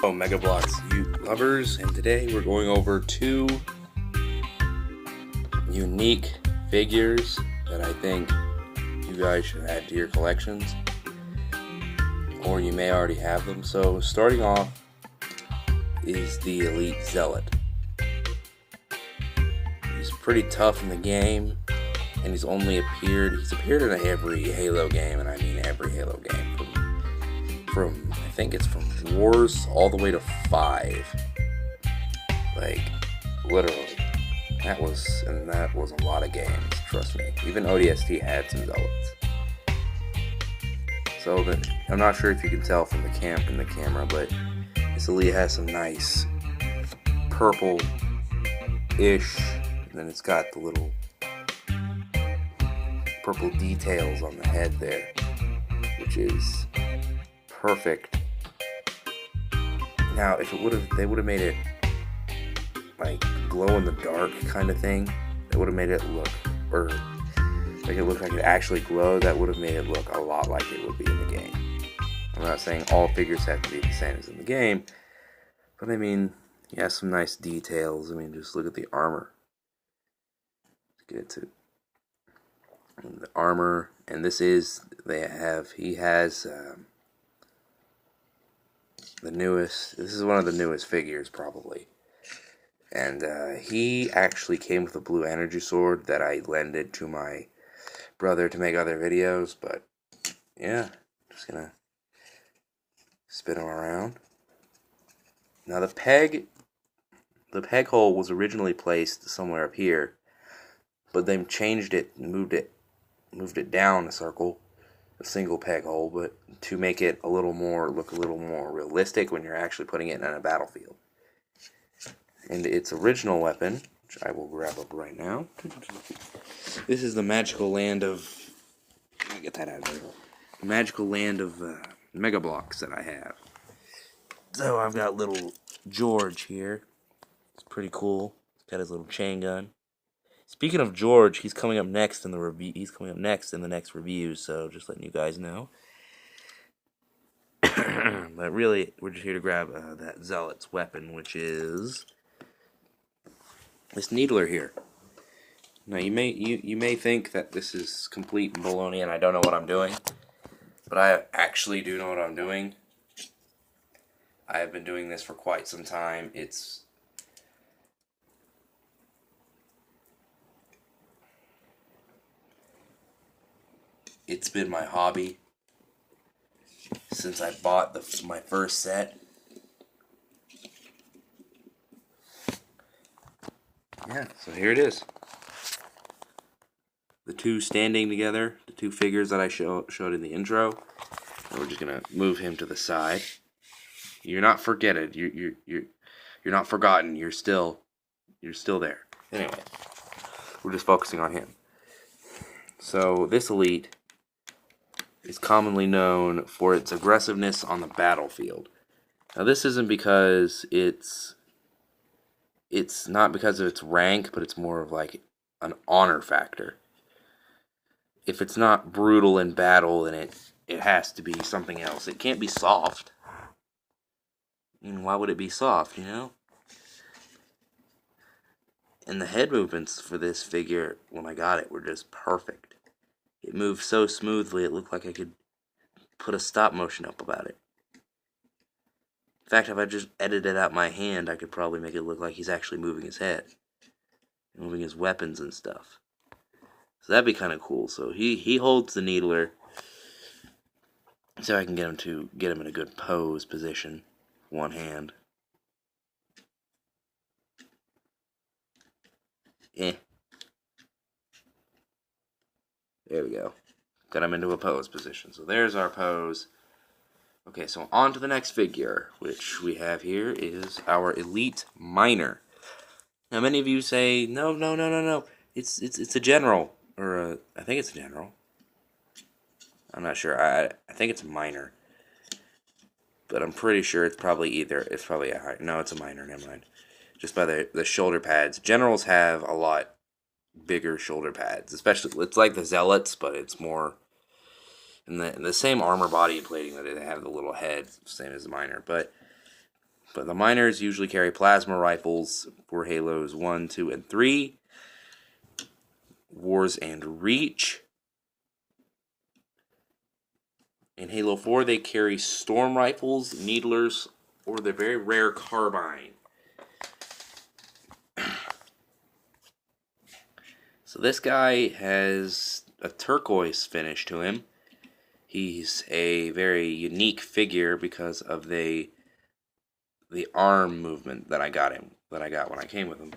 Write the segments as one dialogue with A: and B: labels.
A: Hello Mega Blocks you lovers, and today we're going over two unique figures that I think you guys should add to your collections, or you may already have them. So starting off is the Elite Zealot. He's pretty tough in the game, and he's appeared in every Halo game, and I mean every Halo game, from I think it's from Wars all the way to 5. Like, literally. That was a lot of games, trust me. Even ODST had some Zealots. So I'm not sure if you can tell from the camera, but this Elite has some nice purple-ish, and then it's got the little purple details on the head there, which is perfect. Now, if they would have made it like glow in the dark kind of thing, that would have made it look, or like it looked like it actually glowed, that would have made it look a lot like it would be in the game. I'm not saying all figures have to be the same as in the game, but I mean, he has some nice details. I mean, just look at the armor. Let's get it to the armor, and he has the newest. This is one of the newest figures, probably. And he actually came with a blue energy sword that I lended to my brother to make other videos. But yeah, just gonna spin him around. Now the peg hole was originally placed somewhere up here, but they changed it and moved it down a circle, a single peg hole, but to make it look a little more realistic when you're actually putting it in a battlefield. And its original weapon, which I will grab up right now. This is the magical land of, let me get that out of there. The magical land of Mega Blocks that I have. So I've got little George here. It's pretty cool. He's got his little chain gun. Speaking of George, he's coming up next in the review. He's coming up next in the next review. So just letting you guys know. But really, we're just here to grab that Zealot's weapon, which is this needler here. Now you may think that this is complete baloney and I don't know what I'm doing, but I actually do know what I'm doing. I have been doing this for quite some time. It's been my hobby since I bought my first set. Yeah, so here it is. The two standing together, the two figures that I showed in the intro. And we're just gonna move him to the side. You're not forgotten. You're not forgotten. You're still there. Anyway, we're just focusing on him. So this Elite is commonly known for its aggressiveness on the battlefield. Now this isn't because it's not because of its rank, but it's more of like an honor factor. If it's not brutal in battle, then it has to be something else. It can't be soft. I mean, why would it be soft, you know? And the head movements for this figure, when I got it, were just perfect. It moved so smoothly, it looked like I could put a stop motion up about it. In fact, if I just edited out my hand, I could probably make it look like he's actually moving his head, moving his weapons and stuff. So that'd be kind of cool. So he holds the needler, so I can get him in a good pose position, one hand. There we go. Got him into a pose position. So there's our pose. Okay, so on to the next figure, which we have here is our Elite Miner. Now, many of you say, no, it's a general, or I think it's a general. I'm not sure. I think it's a miner, but I'm pretty sure it's probably a high. No, it's a miner. Never mind. Just by the shoulder pads. Generals have a lot bigger shoulder pads, especially it's like the Zealots, but it's more in the same armor body plating that they have the little head, same as the miner. But But the miners usually carry plasma rifles for Halos 1, 2, and 3. Wars and Reach. In Halo 4, they carry storm rifles, needlers, or the very rare carbine. So this guy has a turquoise finish to him. He's a very unique figure because of the arm movement that I got when I came with him.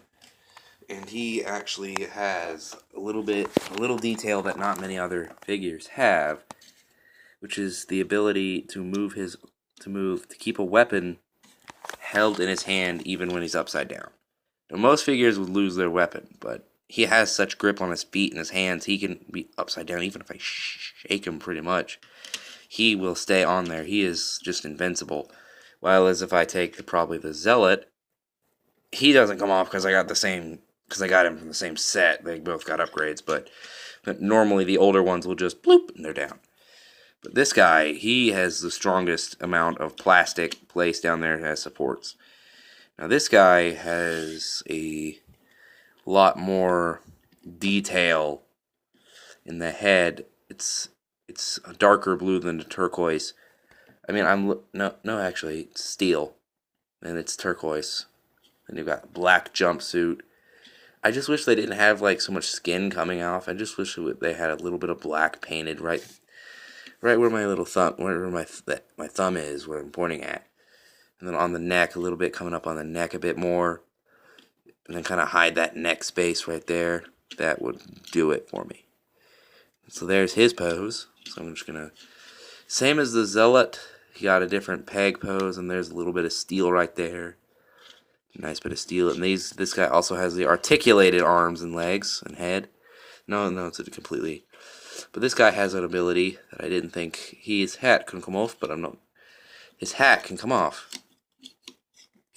A: And he actually has a little detail that not many other figures have, which is the ability to keep a weapon held in his hand even when he's upside down. Now, most figures would lose their weapon, but he has such grip on his feet and his hands, he can be upside down even if I shake him pretty much. He will stay on there. He is just invincible. While as if I take probably the Zealot, he doesn't come off because I got him from the same set. They both got upgrades, but normally the older ones will just bloop and they're down. But this guy, he has the strongest amount of plastic placed down there as supports. Now this guy has a lot more detail in the head. It's a darker blue than the turquoise. I mean, actually, it's steel, and it's turquoise. And you've got black jumpsuit. I just wish they didn't have like so much skin coming off. I just wish they had a little bit of black painted right where my little thumb, where my thumb is, where I'm pointing at, and then on the neck a little bit, coming up on the neck a bit more, and then kind of hide that neck space right there. That would do it for me. So there's his pose. So I'm just gonna, same as the Zealot, he got a different peg pose, and there's a little bit of steel right there. Nice bit of steel. And this guy also has the articulated arms and legs and head. No, it's a completely. But this guy has an ability that I didn't think. His hat can come off, but I'm not. His hat can come off.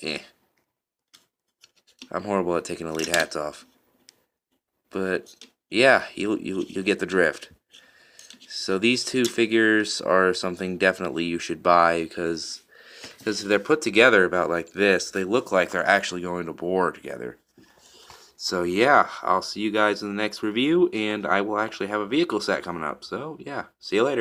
A: I'm horrible at taking elite hats off. But yeah, you'll get the drift. So these two figures are something definitely you should buy because if they're put together about like this, they look like they're actually going to war together. So yeah, I'll see you guys in the next review, and I will actually have a vehicle set coming up. So yeah, see you later.